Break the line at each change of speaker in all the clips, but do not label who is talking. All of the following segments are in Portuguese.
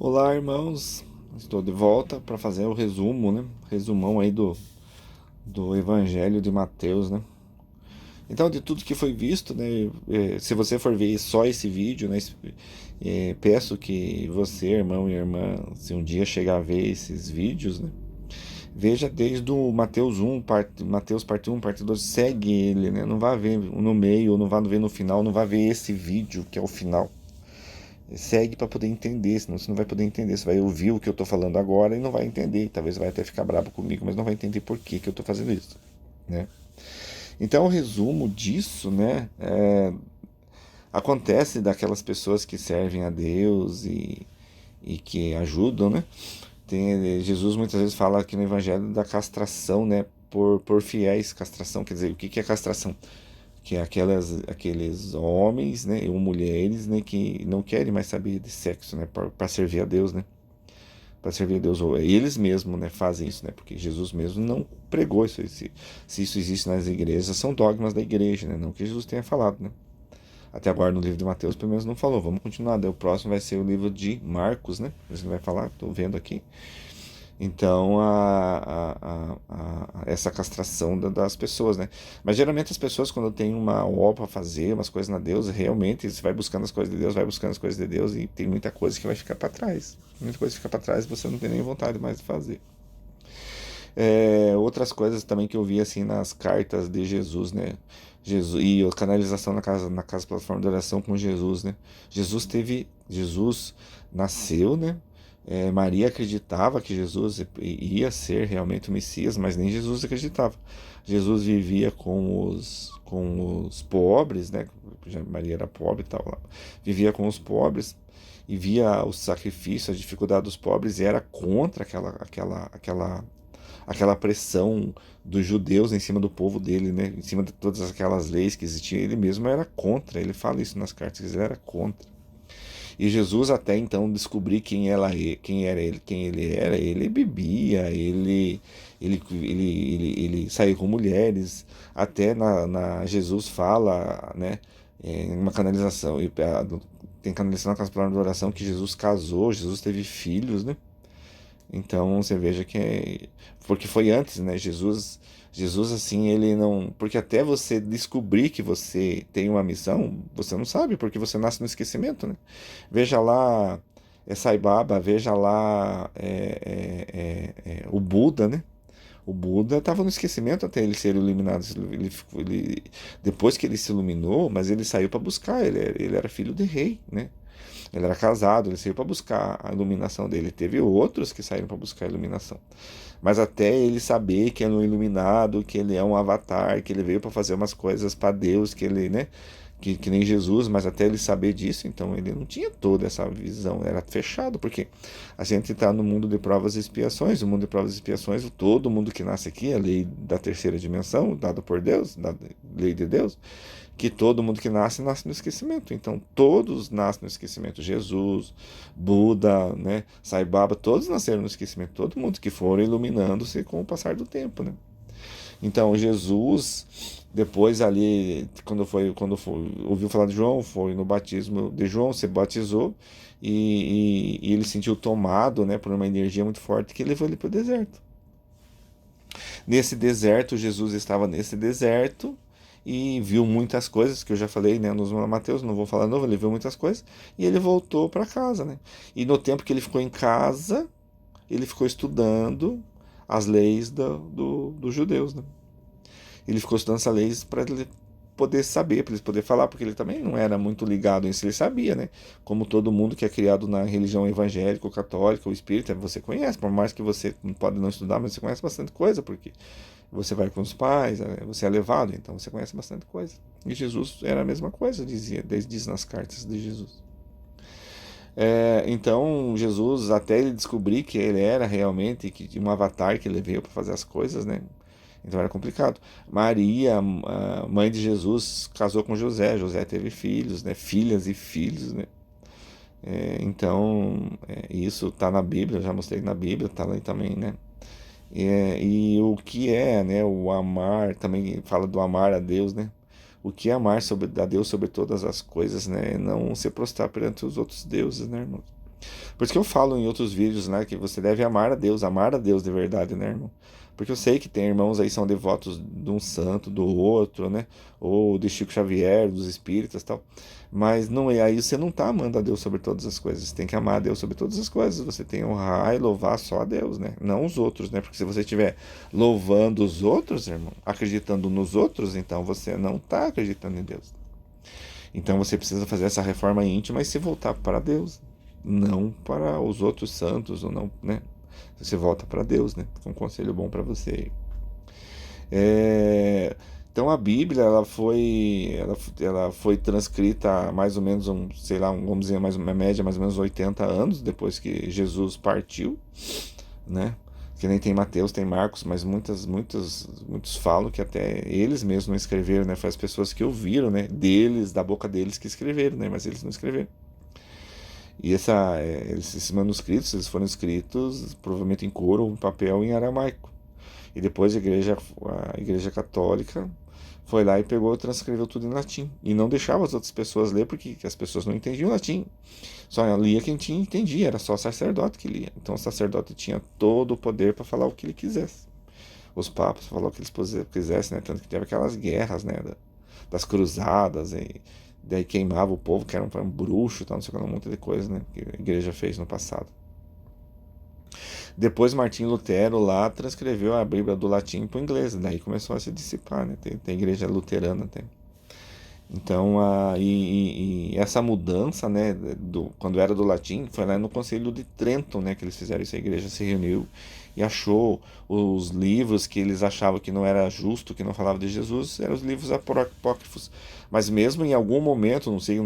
Olá, irmãos. Estou de volta para fazer o resumo, né? Resumão aí do Evangelho de Mateus, né? Então, de tudo que foi visto, né? Se você for ver só esse vídeo, né? Peço que você, irmão e irmã, se um dia chegar a ver esses vídeos, né? Veja desde o Mateus 1, Mateus parte 1, parte 2, segue ele, né? Não vá ver no meio, ou não vá ver no final, não vá ver esse vídeo que é o final. Segue para poder entender, senão você não vai poder entender. Você vai ouvir o que eu estou falando agora e não vai entender. Talvez vai até ficar bravo comigo, mas não vai entender por que eu estou fazendo isso, né? Então, o resumo disso, né, acontece daquelas pessoas que servem a Deus e que ajudam, né? Jesus muitas vezes fala aqui no Evangelho da castração, né, por fiéis. Castração quer dizer, o que é castração? Que é aqueles homens, né, ou mulheres, né, que não querem mais saber de sexo, né, para servir a Deus, né, para servir a Deus. Ou eles mesmos, né, fazem isso, né, porque Jesus mesmo não pregou isso. Se isso existe nas igrejas, são dogmas da igreja, né, não que Jesus tenha falado, né. Até agora no livro de Mateus, pelo menos não falou. Vamos continuar. Daí o próximo vai ser o livro de Marcos, né? Você não vai falar, estou vendo aqui. Então, essa castração das pessoas, né? Mas geralmente as pessoas, quando tem uma obra para fazer, umas coisas na Deus, realmente você vai buscando as coisas de Deus, vai buscando as coisas de Deus e tem muita coisa que vai ficar para trás. Muita coisa fica para trás e você não tem nem vontade mais de fazer. Outras coisas também que eu vi assim nas cartas de Jesus, né? Jesus e a canalização na casa plataforma de oração com Jesus, né? Jesus nasceu, né? Maria acreditava que Jesus ia ser realmente o Messias, mas nem Jesus acreditava. Jesus vivia com os pobres, né? Maria era pobre e tal, lá. Vivia com os pobres e via o sacrifício, a dificuldade dos pobres e era contra aquela pressão dos judeus em cima do povo dele, né? Em cima de todas aquelas leis que existiam. Ele mesmo era contra, ele fala isso nas cartas, ele era contra. E Jesus até então descobrir quem ele era, ele bebia, ele saiu com mulheres, até Jesus fala, né, em uma canalização, tem canalização na casa de oração que Jesus casou, Jesus teve filhos, né? Então você veja que porque foi antes, né? Jesus assim, ele não, porque até você descobrir que você tem uma missão, você não sabe, porque você nasce no esquecimento, né? Veja lá Sai Baba, veja lá o Buda, né? O Buda estava no esquecimento até ele ser iluminado. Depois que ele se iluminou, mas ele saiu para buscar. Ele era filho de rei, né? Ele era casado, ele saiu para buscar a iluminação dele. Teve outros que saíram para buscar a iluminação. Mas até ele saber que ele é um iluminado, que ele é um avatar, que ele veio para fazer umas coisas para Deus, que ele, né? Que nem Jesus, mas até ele saber disso, então ele não tinha toda essa visão, era fechado, porque a gente está no mundo de provas e expiações, o mundo de provas e expiações, todo mundo que nasce aqui, a lei da terceira dimensão, dada por Deus, da lei de Deus, que todo mundo que nasce, nasce no esquecimento. Então, todos nascem no esquecimento. Jesus, Buda, né, Sai Baba, todos nasceram no esquecimento. Todo mundo que foram iluminando-se com o passar do tempo, né? Então, Jesus, depois ali, quando foi, ouviu falar de João, foi no batismo de João, se batizou e ele sentiu tomado, né, por uma energia muito forte que levou ele para o deserto. Nesse deserto, Jesus estava nesse deserto e viu muitas coisas que eu já falei, né, nos Mateus, não vou falar novo, ele viu muitas coisas e ele voltou para casa, né? E no tempo que ele ficou em casa, ele ficou estudando as leis dos judeus, né? Ele ficou estudando essas leis para ele poder saber, para ele poder falar, porque ele também não era muito ligado em isso, ele sabia, né? Como todo mundo que é criado na religião evangélica, ou católica, ou espírita, você conhece, por mais que você não pode não estudar, mas você conhece bastante coisa, porque você vai com os pais, você é levado, então você conhece bastante coisa. E Jesus era a mesma coisa, diz nas cartas de Jesus. Então Jesus, até ele descobrir que ele era realmente que um avatar que ele veio para fazer as coisas, né? Então era complicado. Maria, a mãe de Jesus, casou com José. José teve filhos, né? Filhas e filhos, né? Então isso está na Bíblia, eu já mostrei na Bíblia, está lá também, né? E o que é, né? O amar também fala do amar a Deus, né? O que é amar a Deus sobre todas as coisas, né? Não se prostrar perante os outros deuses, né, irmão? Por isso que eu falo em outros vídeos, né, que você deve amar a Deus de verdade, né, irmão? Porque eu sei que tem irmãos aí que são devotos de um santo, do outro, né? Ou de Chico Xavier, dos espíritas e tal. Mas não é aí, você não está amando a Deus sobre todas as coisas. Você tem que amar a Deus sobre todas as coisas. Você tem que honrar e louvar só a Deus, né? Não os outros, né? Porque se você estiver louvando os outros, irmão, acreditando nos outros, então você não está acreditando em Deus. Então você precisa fazer essa reforma íntima e se voltar para Deus, não para os outros santos, ou não, né? Você volta para Deus, né? Um conselho bom para você. É, então a Bíblia ela foi transcrita há mais ou menos sei lá, vamos dizer, mais uma média mais ou menos 80 anos depois que Jesus partiu, né? Que nem tem Mateus, tem Marcos, mas muitos falam que até eles mesmos não escreveram, né? Foi as pessoas que ouviram, né? Deles, da boca deles que escreveram, né? Mas eles não escreveram. E esses manuscritos, eles foram escritos provavelmente em couro ou em papel em aramaico. E depois a igreja católica foi lá e pegou e transcreveu tudo em latim. E não deixava as outras pessoas ler porque as pessoas não entendiam latim. Só lia quem tinha entendia, era só o sacerdote que lia. Então o sacerdote tinha todo o poder para falar o que ele quisesse. Os papas falaram o que eles quisessem, né? Tanto que teve aquelas guerras, né? Das cruzadas, e daí queimava o povo, que era um bruxo, tal, não sei o que, um monte de coisa, né? Que a igreja fez no passado. Depois Martim Lutero lá transcreveu a Bíblia do latim para o inglês, daí começou a se dissipar, né? Tem igreja luterana, tem. Então, e essa mudança, né, quando era do latim, foi lá no Concílio de Trento, né, que eles fizeram isso, a igreja se reuniu e achou os livros que eles achavam que não era justo, que não falava de Jesus, eram os livros apócrifos. Mas mesmo em algum momento, não sei,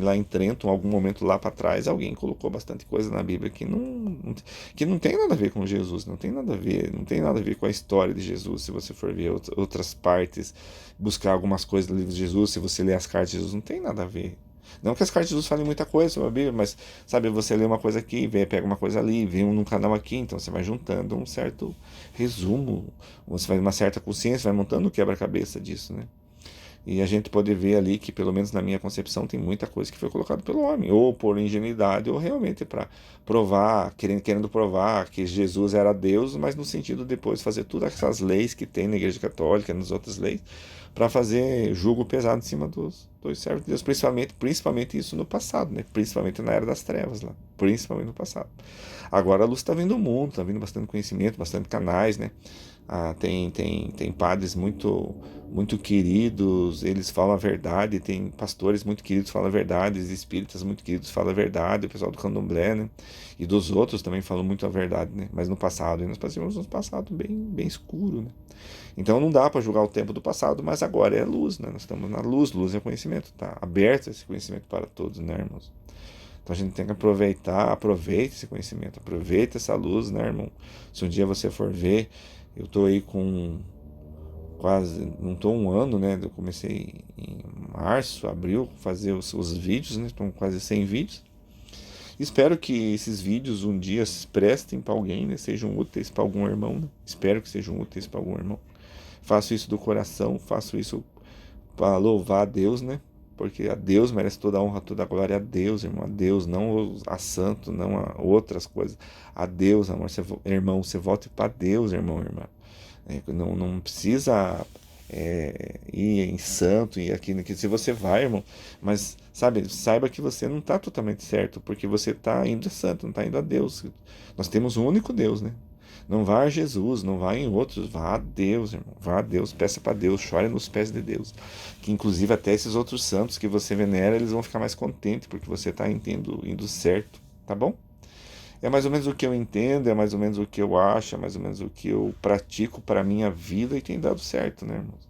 lá em Trento, em algum momento lá para trás, alguém colocou bastante coisa na Bíblia que não tem nada a ver com Jesus, não tem nada a ver com a história de Jesus, se você for ver outras partes, buscar algumas coisas do livro de Jesus, se você ler as cartas de Jesus, não tem nada a ver. Não que as cartas de Jesus falem muita coisa sobre a Bíblia, mas, sabe, você lê uma coisa aqui, pega uma coisa ali, vê num canal aqui, então você vai juntando um certo resumo, você vai uma certa consciência, vai montando o quebra-cabeça disso, né? E a gente pode ver ali que, pelo menos na minha concepção, tem muita coisa que foi colocada pelo homem, ou por ingenuidade, ou realmente para provar, querendo provar que Jesus era Deus, mas no sentido de depois fazer todas essas leis que tem na Igreja Católica, nas outras leis, para fazer julgo pesado em cima dos servos de Deus, principalmente isso no passado, né? Principalmente na Era das Trevas, lá, principalmente no passado. Agora a luz está vindo o mundo, está vindo bastante conhecimento, bastante canais, né? Tem padres muito queridos, eles falam a verdade, tem pastores muito queridos que falam a verdade, espíritas muito queridos que falam a verdade, o pessoal do candomblé, né? E dos outros também falam muito a verdade, né? Mas no passado, e nós passamos um passado bem escuro, né? Então não dá para julgar o tempo do passado, mas agora é luz, né? Nós estamos na luz, luz é conhecimento, tá aberto esse conhecimento para todos, né, irmãos? Então a gente tem que aproveite esse conhecimento, aproveite essa luz, né, irmão? Se um dia você for ver, eu tô aí com quase, não tô um ano, né? Eu comecei em março, abril, fazer os vídeos, né? Estão quase 100 vídeos. Espero que esses vídeos um dia se prestem para alguém, né? Sejam úteis para algum irmão, né? Espero que sejam úteis para algum irmão. Faço isso do coração, faço isso para louvar a Deus, né? Porque a Deus merece toda a honra, toda a glória a Deus, irmão. A Deus, não a santo, não a outras coisas. A Deus, amor. Irmão, você volte para Deus, irmão, irmã. Não precisa ir em santo e aqui, se você vai, irmão, mas sabe, saiba que você não está totalmente certo, porque você está indo a santo, não está indo a Deus. Nós temos um único Deus, né? Não vá a Jesus, não vá em outros, vá a Deus, irmão. Vá a Deus, peça para Deus, chore nos pés de Deus. Que inclusive até esses outros santos que você venera, eles vão ficar mais contentes, porque você está indo certo, tá bom? É mais ou menos o que eu entendo, é mais ou menos o que eu acho, é mais ou menos o que eu pratico para a minha vida e tem dado certo, né, irmãos?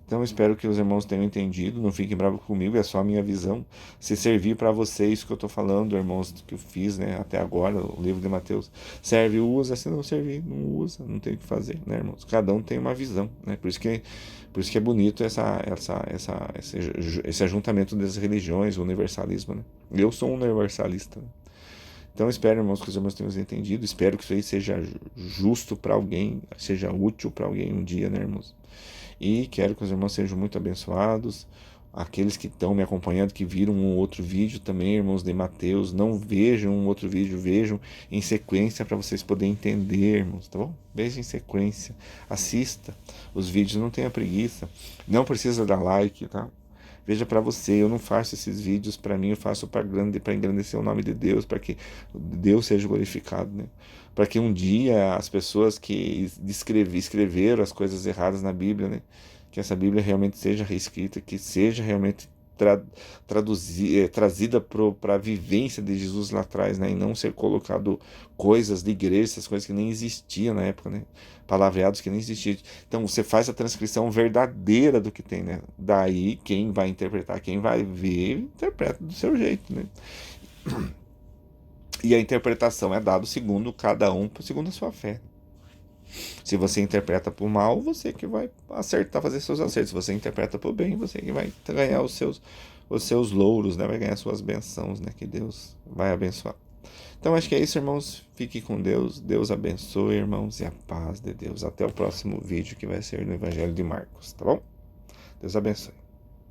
Então eu espero que os irmãos tenham entendido, não fiquem bravos comigo, é só a minha visão. Se servir para vocês que eu estou falando, irmãos, que eu fiz, né, até agora, o livro de Mateus, serve, usa, se não servir, não usa, não tem o que fazer, né, irmãos? Cada um tem uma visão, né? Por isso que é bonito esse ajuntamento das religiões, o universalismo, né? Eu sou um universalista, né? Então espero, irmãos, que os irmãos tenham entendido. Espero que isso aí seja justo para alguém, seja útil para alguém um dia, né, irmãos? E quero que os irmãos sejam muito abençoados. Aqueles que estão me acompanhando, que viram um outro vídeo também, irmãos de Mateus, não vejam um outro vídeo, vejam em sequência para vocês poderem entender, irmãos, tá bom? Veja em sequência, assista os vídeos, não tenha preguiça, não precisa dar like, tá? Veja para você, eu não faço esses vídeos para mim, eu faço para engrandecer o nome de Deus, para que Deus seja glorificado, né? Para que um dia as pessoas que escreveram as coisas erradas na Bíblia, né? Que essa Bíblia realmente seja reescrita, que seja realmente trazida para a vivência de Jesus lá atrás, né? E não ser colocado coisas de igreja, essas coisas que nem existiam na época, né? Palavreados que nem existiam. Então você faz a transcrição verdadeira do que tem, né? Daí quem vai interpretar, quem vai ver, interpreta do seu jeito, né? E a interpretação é dada segundo cada um, segundo a sua fé. Se você interpreta por mal, você que vai acertar, fazer seus acertos. Se você interpreta por bem, você que vai ganhar os seus louros, né? Vai ganhar suas bênçãos, né? Que Deus vai abençoar. Então acho que é isso, irmãos. Fique com Deus. Deus abençoe, irmãos, e a paz de Deus. Até o próximo vídeo que vai ser no Evangelho de Marcos, tá bom? Deus abençoe.